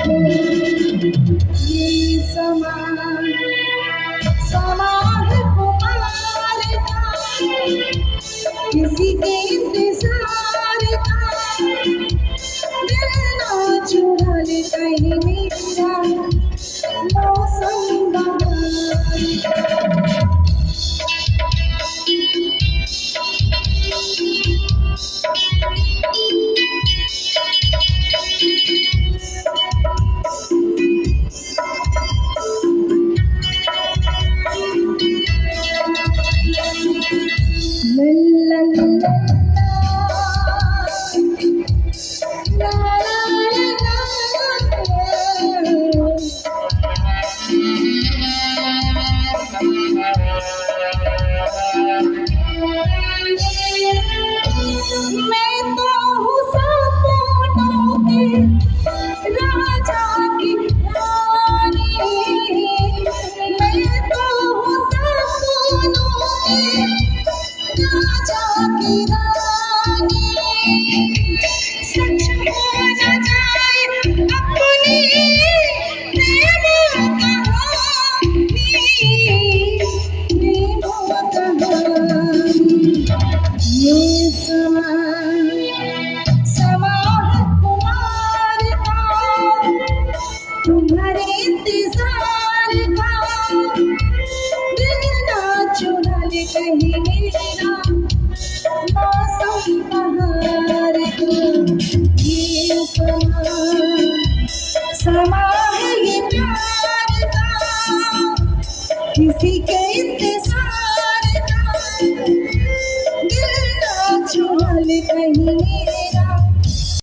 ये समा समा है पुकार का, किसी के इंतजार का, दिल ना चुरा ले कहीं मेरा मौसम बहार का। La la la la la मैं तो हूँ सपनों के राजा की रानी, मैं तो हूँ सपनों के राजा की रानी। सच हो न जाए अपनी प्रेम कहानी, प्रेम कहानी। ये समा समा है कुमार का, तुम्हारे इंतजार का, दिल ना चुरा ले कहीं मेरा मौसम बहार का। ये समा है ये प्यार का, किसी